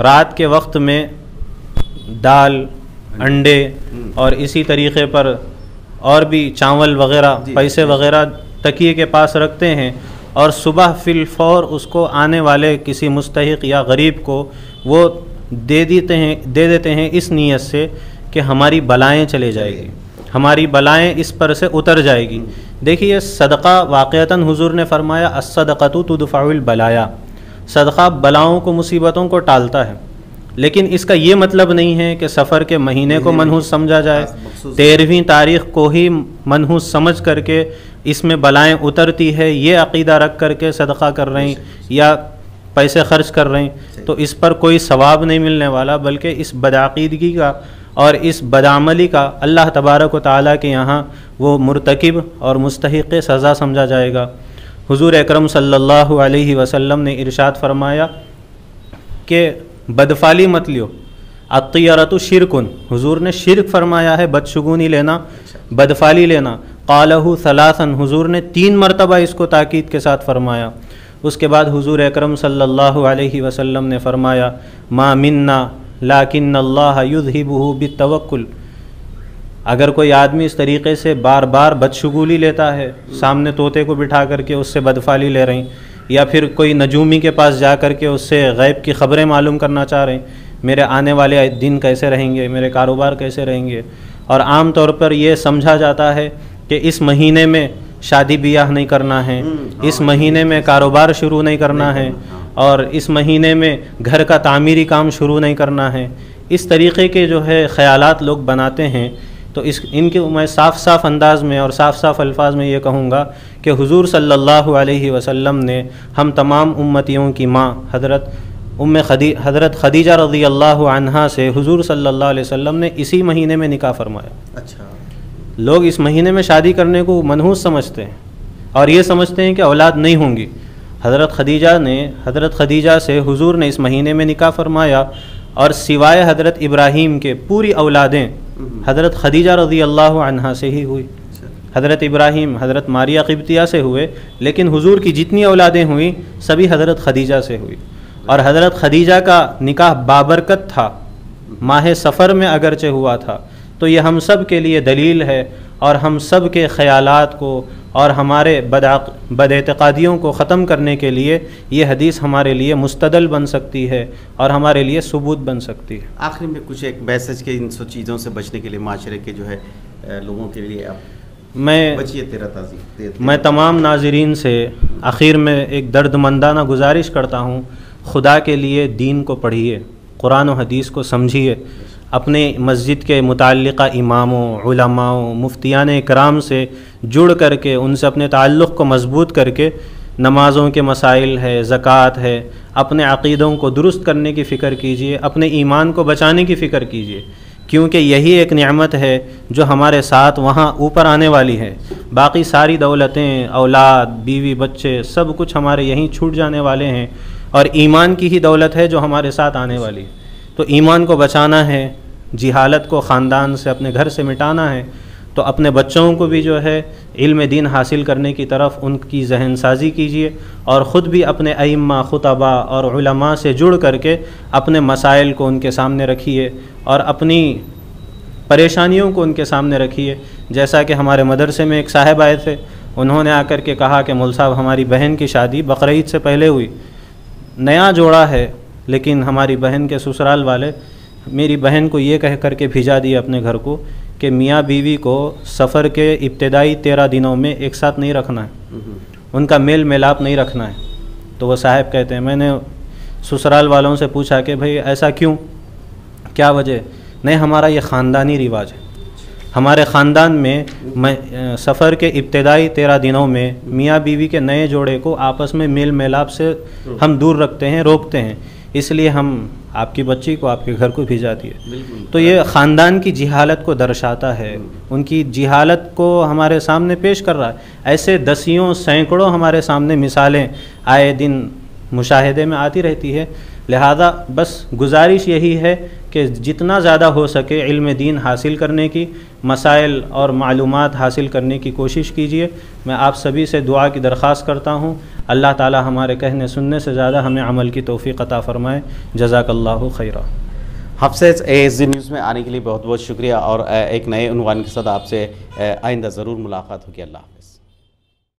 رات کے وقت میں دال، انڈے اور اسی طریقے پر اور بھی چاول وغیرہ، پیسے وغیرہ تکیے کے پاس رکھتے ہیں، اور صبح فی الفور اس کو آنے والے کسی مستحق یا غریب کو وہ دے دیتے ہیں اس نیت سے کہ ہماری بلائیں چلے جائے گی، ہماری بلائیں اس پر سے اتر جائے گی۔ دیکھیے صدقہ واقعتاً حضور نے فرمایا الصدقۃ تدفع البلایا، صدقہ بلاؤں کو، مصیبتوں کو ٹالتا ہے، لیکن اس کا یہ مطلب نہیں ہے کہ سفر کے مہینے کو منحوس سمجھا جائے، 13ویں تاریخ کو ہی منحوس سمجھ کر کے اس میں بلائیں اترتی ہے یہ عقیدہ رکھ کر کے صدقہ کر رہے ہیں یا پیسے خرچ کر رہے ہیں تو اس پر کوئی ثواب نہیں ملنے والا، بلکہ اس بدعقیدگی کا اور اس بدعملی کا اللہ تبارک و تعالیٰ کے یہاں وہ مرتکب اور مستحق سزا سمجھا جائے گا۔ حضور اکرم صلی اللہ علیہ وسلم نے ارشاد فرمایا کہ بدفالی مت لیو، الطیرۃ شرکن، حضور نے شرک فرمایا ہے بدشگونی لینا، بدفالی لینا۔ قالہ ثلاثا، حضور نے 3 مرتبہ اس کو تاکید کے ساتھ فرمایا۔ اس کے بعد حضور اکرم صلی اللہ علیہ وسلم نے فرمایا ما منا لیکن اللہ یذہبہ بالتوکل، اگر کوئی آدمی اس طریقے سے بار بار بدشگولی لیتا ہے، سامنے طوطے کو بٹھا کر کے اس سے بدفالی لے رہے ہیں، یا پھر کوئی نجومی کے پاس جا کر کے اس سے غیب کی خبریں معلوم کرنا چاہ رہے ہیں، میرے آنے والے دن کیسے رہیں گے، میرے کاروبار کیسے رہیں گے، اور عام طور پر یہ سمجھا جاتا ہے کہ اس مہینے میں شادی بیاہ نہیں کرنا ہے، اس مہینے میں کاروبار شروع نہیں کرنا ہے، اور اس مہینے میں گھر کا تعمیری کام شروع نہیں کرنا ہے، اس طریقے کے جو ہے خیالات لوگ بناتے ہیں۔ تو ان کے میں صاف انداز میں اور صاف الفاظ میں یہ کہوں گا کہ حضور صلی اللہ علیہ وسلم نے ہم تمام امتیوں کی ماں حضرت خدیجہ رضی اللہ عنہا سے حضور صلی اللہ علیہ وسلم نے اسی مہینے میں نکاح فرمایا۔ اچھا، لوگ اس مہینے میں شادی کرنے کو منحوس سمجھتے ہیں اور یہ سمجھتے ہیں کہ اولاد نہیں ہوں گی۔ حضرت خدیجہ سے حضور نے اس مہینے میں نکاح فرمایا، اور سوائے حضرت ابراہیم کے پوری اولادیں حضرت خدیجہ رضی اللہ عنہا سے ہی ہوئی۔ حضرت ابراہیم حضرت ماریہ قبطیہ سے ہوئے، لیکن حضور کی جتنی اولادیں ہوئیں سبھی حضرت خدیجہ سے ہوئی، اور حضرت خدیجہ کا نکاح بابرکت تھا، ماہ سفر میں اگرچہ ہوا تھا۔ تو یہ ہم سب کے لیے دلیل ہے، اور ہم سب کے خیالات کو اور ہمارے بد اعتقادیوں کو ختم کرنے کے لیے یہ حدیث ہمارے لیے مستدل بن سکتی ہے اور ہمارے لیے ثبوت بن سکتی ہے۔ آخر میں کچھ ایک میسج کے ان سب چیزوں سے بچنے کے لیے معاشرے کے جو ہے لوگوں کے لیے آپ میں تمام ناظرین سے آخر میں ایک درد مندانہ گزارش کرتا ہوں، خدا کے لیے دین کو پڑھیے، قرآن و حدیث کو سمجھیے، اپنے مسجد کے متعلقہ اماموں، علماؤں، مفتیان اکرام سے جڑ کر کے ان سے اپنے تعلق کو مضبوط کر کے نمازوں کے مسائل ہے، زکوٰۃ ہے، اپنے عقیدوں کو درست کرنے کی فکر کیجیے، اپنے ایمان کو بچانے کی فکر کیجیے، کیونکہ یہی ایک نعمت ہے جو ہمارے ساتھ وہاں اوپر آنے والی ہے۔ باقی ساری دولتیں، اولاد، بیوی، بچے، سب کچھ ہمارے یہیں چھوٹ جانے والے ہیں، اور ایمان کی ہی دولت ہے جو ہمارے ساتھ آنے والی ہے۔ تو ایمان کو بچانا ہے، جہالت کو خاندان سے، اپنے گھر سے مٹانا ہے، تو اپنے بچوں کو بھی جو ہے علم دین حاصل کرنے کی طرف ان کی ذہن سازی کیجیے، اور خود بھی اپنے ائمہ، خطباء اور علماء سے جڑ کر کے اپنے مسائل کو ان کے سامنے رکھیے اور اپنی پریشانیوں کو ان کے سامنے رکھیے۔ جیسا کہ ہمارے مدرسے میں ایک صاحب آئے تھے، انہوں نے آ کر کے کہا کہ مول صاحب ہماری بہن کی شادی بقرعید سے پہلے ہوئی، نیا جوڑا ہے، لیکن ہماری بہن کے سسرال والے میری بہن کو یہ کہہ کر کے بھیجا دیا اپنے گھر کو کہ میاں بیوی کو سفر کے ابتدائی 13 دنوں میں ایک ساتھ نہیں رکھنا ہے، ان کا میل میلاپ نہیں رکھنا ہے۔ تو وہ صاحب کہتے ہیں میں نے سسرال والوں سے پوچھا کہ بھئی ایسا کیوں، کیا وجہ؟ نہیں، ہمارا یہ خاندانی رواج ہے، ہمارے خاندان میں سفر کے ابتدائی 13 دنوں میں میاں بیوی کے نئے جوڑے کو آپس میں میل میلاپ سے ہم دور رکھتے ہیں، روکتے ہیں، اس لیے ہم آپ کی بچی کو آپ کے گھر کو بھیجا دیے۔ تو یہ خاندان کی جہالت کو درشاتا ہے، ان کی جہالت کو ہمارے سامنے پیش کر رہا ہے۔ ایسے دسیوں سینکڑوں ہمارے سامنے مثالیں آئے دن مشاہدے میں آتی رہتی ہے۔ لہذا بس گزارش یہی ہے کہ جتنا زیادہ ہو سکے علم دین حاصل کرنے کی، مسائل اور معلومات حاصل کرنے کی کوشش کیجیے۔ میں آپ سبھی سے دعا کی درخواست کرتا ہوں، اللہ تعالی ہمارے کہنے سننے سے زیادہ ہمیں عمل کی توفیق عطا فرمائے۔ جزاک اللہ خیرہ۔ حافظ ASG نیوز میں آنے کے لیے بہت بہت شکریہ، اور ایک نئے عنوان کے ساتھ آپ سے آئندہ ضرور ملاقات ہوگی۔ اللہ حافظ۔